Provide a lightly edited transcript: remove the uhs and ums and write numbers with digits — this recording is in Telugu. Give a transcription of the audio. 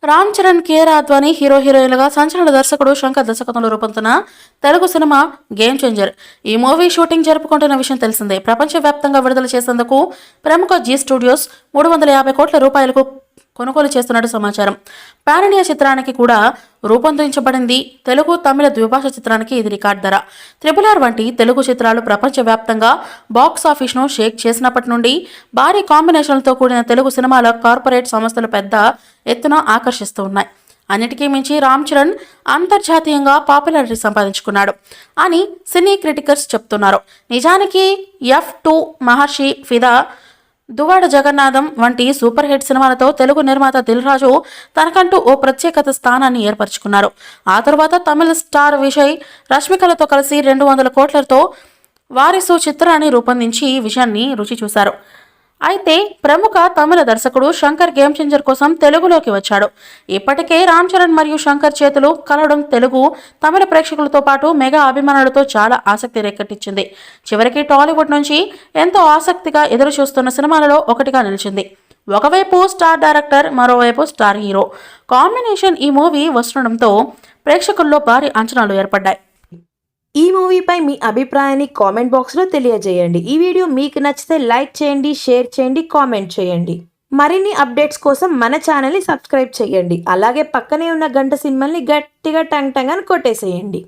రామ్ చరణ్, కేఆర్ అద్వానీ హీరోయిన్లుగా సంచలన దర్శకుడు శంకర్ దర్శకత్వంలో రూపొందుతున్న తెలుగు సినిమా గేమ్ చేంజర్. ఈ మూవీ షూటింగ్ జరుపుకుంటున్న విషయం తెలిసిందే. ప్రపంచవ్యాప్తంగా విడుదల చేసేందుకు ప్రముఖ జీ స్టూడియోస్ 350 కోట్ల రూపాయలకు కొనుగోలు చేస్తున్నట్టు సమాచారం. పాన్ ఇండియా చిత్రానికి కూడా రూపొందించబడింది. తెలుగు, తమిళ ద్విభాష చిత్రానికి ఇది రికార్డ్ ధర. RRR వంటి తెలుగు చిత్రాలు ప్రపంచవ్యాప్తంగా బాక్స్ ఆఫీస్ను షేక్ చేసినప్పటి నుండి భారీ కాంబినేషన్లతో కూడిన తెలుగు సినిమాల కార్పొరేట్ సంస్థలు పెద్ద ఎత్తున ఆకర్షిస్తూ ఉన్నాయి. అన్నిటికీ మించి రామ్ చరణ్ అంతర్జాతీయంగా పాపులారిటీ సంపాదించుకున్నాడు అని సినీ క్రిటికర్స్ చెప్తున్నారు. నిజానికి F2, మహర్షి, ఫిదా, దువ్వాడ జగన్నాథం వంటి సూపర్ హిట్ సినిమాలతో తెలుగు నిర్మాత దిల్ రాజు తనకంటూ ఓ ప్రత్యేకత స్థానాన్ని ఏర్పరచుకున్నారు. ఆ తరువాత తమిళ స్టార్ విజయ్, రష్మికలతో కలిసి 200 కోట్లతో వారిసు చిత్రాన్ని రూపొందించి విజయాన్ని రుచి చూశారు. అయితే ప్రముఖ తమిళ దర్శకుడు శంకర్ గేమ్ చేంజర్ కోసం తెలుగులోకి వచ్చాడు. ఇప్పటికే రామ్ చరణ్ మరియు శంకర్ చేతులు కలవడం తెలుగు, తమిళ ప్రేక్షకులతో పాటు మెగా అభిమానులతో చాలా ఆసక్తి రేకెట్టించింది. చివరికి టాలీవుడ్ నుంచి ఎంతో ఆసక్తిగా ఎదురు చూస్తున్న సినిమాలలో ఒకటిగా నిలిచింది. ఒకవైపు స్టార్ డైరెక్టర్, మరోవైపు స్టార్ హీరో కాంబినేషన్ ఈ మూవీ వస్తుండడంతో ప్రేక్షకుల్లో భారీ అంచనాలు ఏర్పడ్డాయి. ఈ మూవీపై మీ అభిప్రాయాన్ని కామెంట్ బాక్స్లో తెలియజేయండి. ఈ వీడియో మీకు నచ్చితే లైక్ చేయండి, షేర్ చేయండి, కామెంట్ చేయండి. మరిన్ని అప్డేట్స్ కోసం మన ఛానల్ని సబ్స్క్రైబ్ చేయండి. అలాగే పక్కనే ఉన్న గంట సింబల్ని గట్టిగా టంగ్ టంగ్ అని కొట్టేసేయండి.